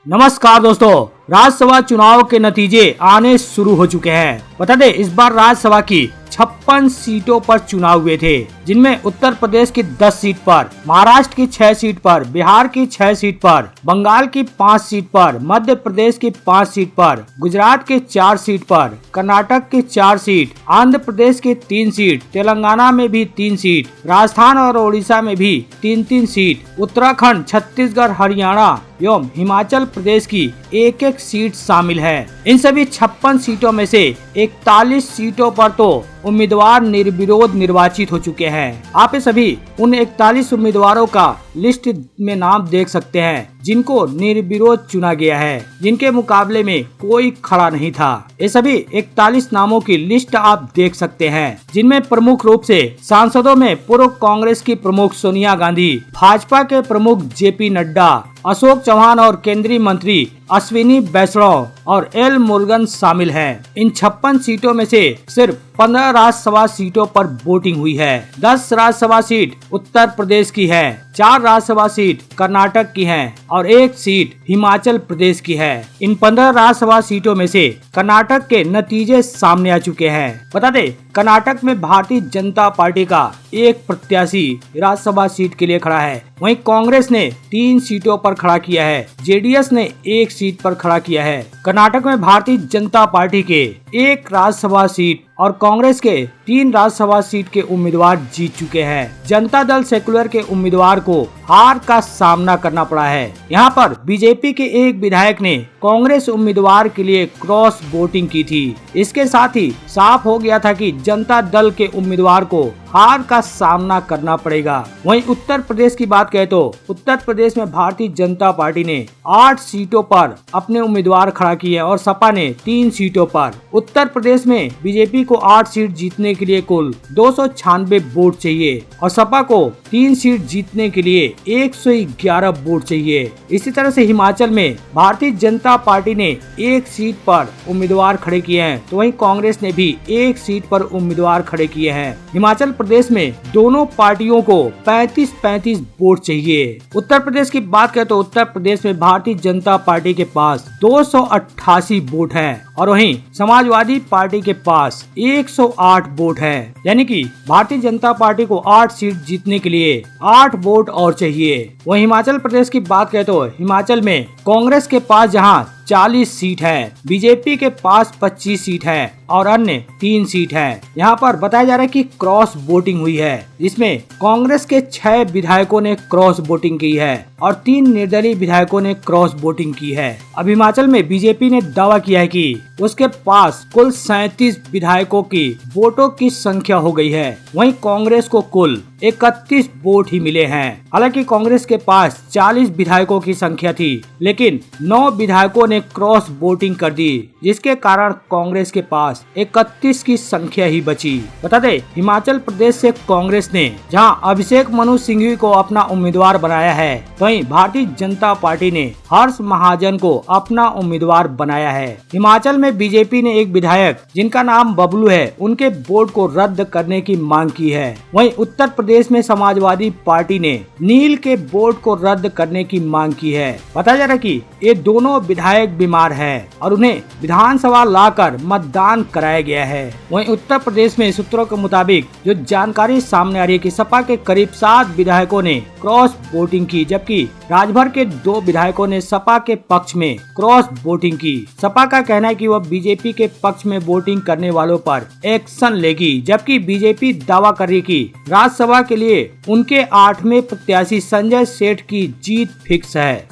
नमस्कार दोस्तों, राज्यसभा चुनाव के नतीजे आने शुरू हो चुके हैं। बता दें, इस बार राज्यसभा की 56 सीटों पर चुनाव हुए थे, जिनमें उत्तर प्रदेश की 10 सीट पर, महाराष्ट्र की 6 सीट पर, बिहार की 6 सीट पर, बंगाल की 5 सीट पर, मध्य प्रदेश की 5 सीट पर, गुजरात की 4 सीट पर, कर्नाटक की 4 सीट, आंध्र प्रदेश की 3 सीट, तेलंगाना में भी 3 सीट, राजस्थान और ओडिशा में भी 3-3 सीट, उत्तराखंड, छत्तीसगढ़, हरियाणा एवं हिमाचल प्रदेश की एक सीट शामिल है। इन सभी 56 सीटों में से 41 सीटों पर तो उम्मीदवार निर्विरोध निर्वाचित हो चुके हैं। आप सभी उन 41 उम्मीदवारों का लिस्ट में नाम देख सकते हैं, जिनको निर्विरोध चुना गया है, जिनके मुकाबले में कोई खड़ा नहीं था। ये सभी 41 नामों की लिस्ट आप देख सकते हैं, जिनमें प्रमुख रूप से सांसदों में पूर्व कांग्रेस की प्रमुख सोनिया गांधी, भाजपा के प्रमुख जेपी नड्डा, अशोक चौहान और केंद्रीय मंत्री अश्विनी वैष्णव और एल मुरुगन शामिल हैं। इन 56 सीटों में से सिर्फ 15 राज्यसभा सीटों पर वोटिंग हुई है। 10 राज्यसभा सीट उत्तर प्रदेश की है, 4 राज्यसभा सीट कर्नाटक की हैं और 1 सीट हिमाचल प्रदेश की है। इन 15 राज्यसभा सीटों में से कर्नाटक के नतीजे सामने आ चुके हैं। बता दें, कर्नाटक में भारतीय जनता पार्टी का एक प्रत्याशी राज्यसभा सीट के लिए खड़ा है। वहीं कांग्रेस ने 3 सीटों पर खड़ा किया है, जेडीएस ने 1 सीट पर खड़ा किया है। कर्नाटक में भारतीय जनता पार्टी के 1 राज्यसभा सीट और कांग्रेस के 3 राज्यसभा सीट के उम्मीदवार जीत चुके हैं। जनता दल सेकुलर के उम्मीदवार को हार का सामना करना पड़ा है। यहाँ पर बीजेपी के एक विधायक ने कांग्रेस उम्मीदवार के लिए क्रॉस वोटिंग की थी। इसके साथ ही साफ हो गया था कि जनता दल के उम्मीदवार को हार का सामना करना पड़ेगा। वहीं उत्तर प्रदेश की बात करें तो उत्तर प्रदेश में भारतीय जनता पार्टी ने 8 सीटों पर अपने उम्मीदवार खड़ा किए और सपा ने 3 सीटों पर। उत्तर प्रदेश में बीजेपी को 8 सीट जीतने के लिए कुल 296 वोट चाहिए और सपा को 3 सीट जीतने के लिए 111 वोट चाहिए। इसी तरह से हिमाचल में भारतीय जनता पार्टी ने 1 सीट पर उम्मीदवार खड़े किए हैं, तो वहीं कांग्रेस ने भी 1 सीट पर उम्मीदवार खड़े किए हैं। हिमाचल प्रदेश में दोनों पार्टियों को 35-35 वोट चाहिए। उत्तर प्रदेश की बात करें तो उत्तर प्रदेश में भारतीय जनता पार्टी के पास 288 वोट हैं और वहीं समाजवादी पार्टी के पास 108 वोट है। यानी कि भारतीय जनता पार्टी को 8 सीट जीतने के लिए 8 वोट और चाहिए। वहीं हिमाचल प्रदेश की बात करें तो हिमाचल में कांग्रेस के पास जहां 40 सीट है, बीजेपी के पास 25 सीट है और अन्य 3 सीट है। यहाँ पर बताया जा रहा है कि क्रॉस वोटिंग हुई है, जिसमें कांग्रेस के 6 विधायकों ने क्रॉस वोटिंग की है और 3 निर्दलीय विधायकों ने क्रॉस वोटिंग की है। अब हिमाचल में बीजेपी ने दावा किया है कि उसके पास कुल 37 विधायकों की वोटों की संख्या हो गई है। वहीं कांग्रेस को कुल 31 वोट ही मिले हैं। हालांकि कांग्रेस के पास 40 विधायकों की संख्या थी, लेकिन 9 विधायकों ने क्रॉस वोटिंग कर दी, जिसके कारण कांग्रेस के पास 31 की संख्या ही बची। बता दें, हिमाचल प्रदेश से कांग्रेस ने जहां अभिषेक मनु सिंघवी को अपना उम्मीदवार बनाया है, वहीं भारतीय जनता पार्टी ने हर्ष महाजन को अपना उम्मीदवार बनाया है। हिमाचल में बीजेपी ने एक विधायक जिनका नाम बबलू है, उनके वोट को रद्द करने की मांग की है। वहीं उत्तर प्रदेश में समाजवादी पार्टी ने नील के वोट को रद्द करने की मांग की है। बताया जा रहा है कि ये दोनों विधायक बीमार हैं और उन्हें विधानसभा लाकर मतदान कराया गया है। वहीं उत्तर प्रदेश में सूत्रों के मुताबिक जो जानकारी सामने आ रही है कि सपा के करीब 7 विधायकों ने क्रॉस वोटिंग की, जबकि राजभर के 2 विधायकों ने सपा के पक्ष में क्रॉस वोटिंग की। सपा का कहना है कि वह बीजेपी के पक्ष में वोटिंग करने वालों पर एक्शन लेगी, जबकि बीजेपी दावा कर रही है कि राज्यसभा के लिए उनके 8वें प्रत्याशी संजय सेठ की जीत फिक्स है।